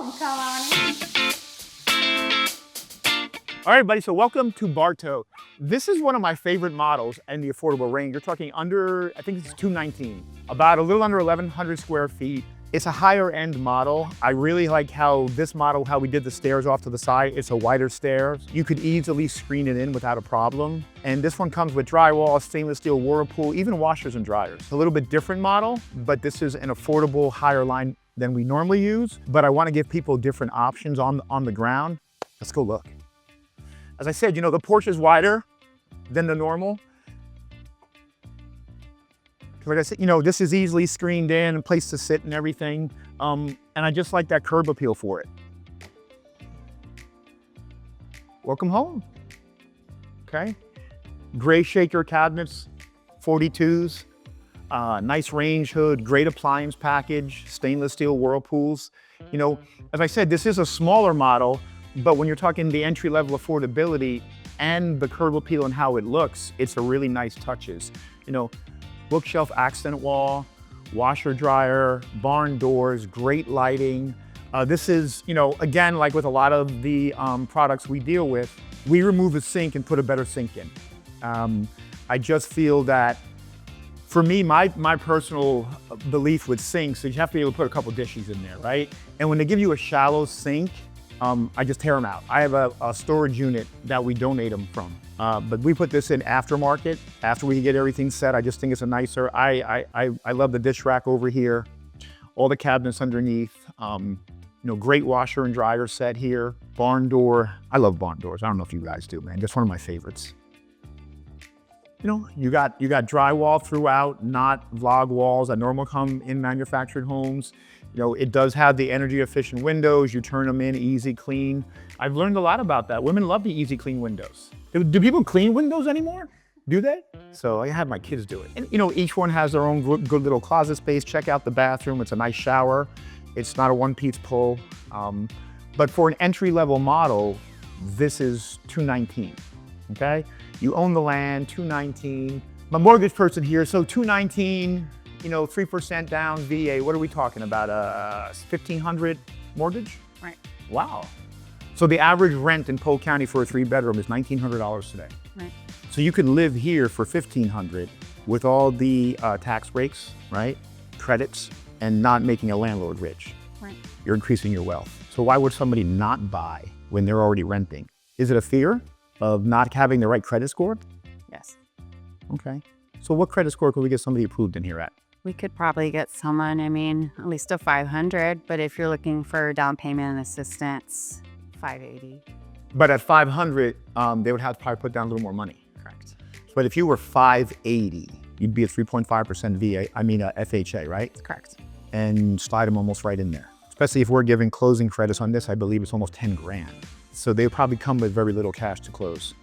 home. Come on in. All right, everybody, so welcome to Barto. This is one of my favorite models in the affordable range. You're talking under, I think it's 219, about a little under 1,100 square feet. It's a higher end model. I really like how this model, how we did the stairs off to the side. It's a wider stair. You could easily screen it in without a problem. And this one comes with drywall, stainless steel whirlpool, even washers and dryers. A little bit different model, but this is an affordable higher line than we normally use. But I want to give people different options on the ground. Let's go look. As I said, you know, the porch is wider than the normal. Like I said, you know, this is easily screened in, a place to sit and everything. And I just like that curb appeal for it. Welcome home. Okay. Gray shaker cabinets, 42s, nice range hood, great appliance package, stainless steel whirlpools. You know, as I said, this is a smaller model, but when you're talking the entry level affordability and the curb appeal and how it looks, it's a really nice touches. You know, bookshelf accent wall, washer dryer, barn doors, great lighting. This is, you know, again, like with a lot of the products we deal with, we remove a sink and put a better sink in. I just feel that, for me, my personal belief with sinks is you have to be able to put a couple dishes in there, right? And when they give you a shallow sink, I just tear them out. I have a storage unit that we donate them from. But we put this in aftermarket. After we get everything set, I just think it's a nicer, I love the dish rack over here, all the cabinets underneath, you know, great washer and dryer set here, barn door. I love barn doors. I don't know if you guys do, man. Just one of my favorites. You know, you got drywall throughout, not vlog walls that normally come in manufactured homes. You know, it does have the energy efficient windows. You turn them in, easy clean. I've learned a lot about that. Women love the easy clean windows. Do people clean windows anymore? Do they? So I have my kids do it. And you know, each one has their own good little closet space. Check out the bathroom. It's a nice shower. It's not a one-piece pull. But for an entry-level model, this is $219, okay? You own the land, $219. My mortgage person here, so $219, you know, 3% down, VA, what are we talking about? $1,500 mortgage? Right. Wow. So the average rent in Polk County for a 3-bedroom is $1,900 today. Right. So you could live here for $1,500 with all the tax breaks, right? Credits, and not making a landlord rich. Right. You're increasing your wealth. So why would somebody not buy when they're already renting? Is it a fear of not having the right credit score? Yes. Okay. So what credit score could we get somebody approved in here at? We could probably get someone, I mean, at least a 500, but if you're looking for down payment and assistance, 580. But at 500, they would have to probably put down a little more money. Correct. But if you were 580, you'd be at 3.5% FHA, right? Correct. And slide them almost right in there. Especially if we're giving closing credits on this, I believe it's almost 10 grand. So they probably come with very little cash to close.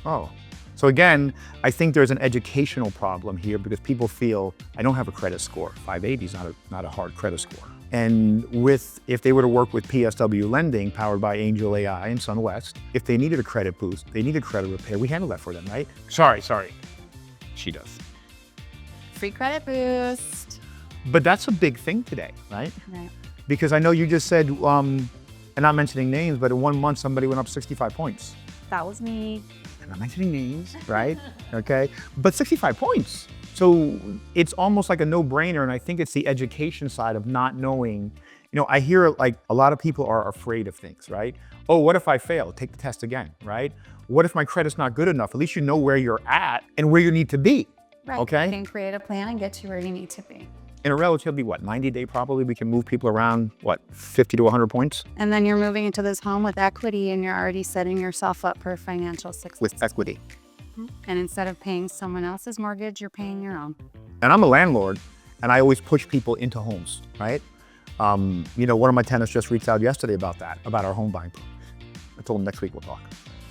Oh. So again, I think there's an educational problem here because people feel, I don't have a credit score. 580 is not a hard credit score. And if they were to work with PSW Lending, powered by Angel AI and SunWest, if they needed a credit boost, they needed credit repair, we handle that for them, right? Sorry. She does. Free credit boost. But that's a big thing today, right? Right. Because I know you just said, and not mentioning names, but in 1 month, somebody went up 65 points. That was me. I'm not mentioning names, right? Okay, but 65 points. So it's almost like a no-brainer, and I think it's the education side of not knowing. You know, I hear like a lot of people are afraid of things, right? Oh, what if I fail? Take the test again, right? What if my credit's not good enough? At least you know where you're at and where you need to be, Right. okay? You can create a plan and get you where you need to be. In a relatively, 90-day probably, we can move people around, 50 to 100 points? And then you're moving into this home with equity and you're already setting yourself up for financial success. With equity. And instead of paying someone else's mortgage, you're paying your own. And I'm a landlord, and I always push people into homes, right? You know, one of my tenants just reached out yesterday about that, about our home buying. I told him next week we'll talk.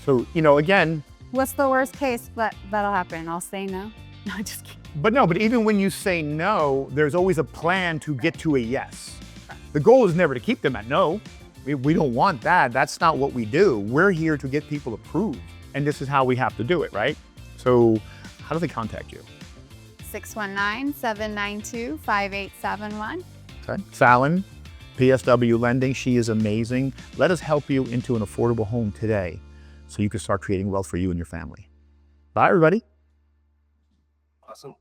So, you know, again. What's the worst case that'll happen? I'll say no. No, just kidding. But even when you say no, there's always a plan to get to a yes. The goal is never to keep them at no. We don't want that. That's not what we do. We're here to get people approved. And this is how we have to do it, right? So how do they contact you? 619-792-5871. Okay. Fallon, PSW Lending, she is amazing. Let us help you into an affordable home today so you can start creating wealth for you and your family. Bye, everybody. Awesome.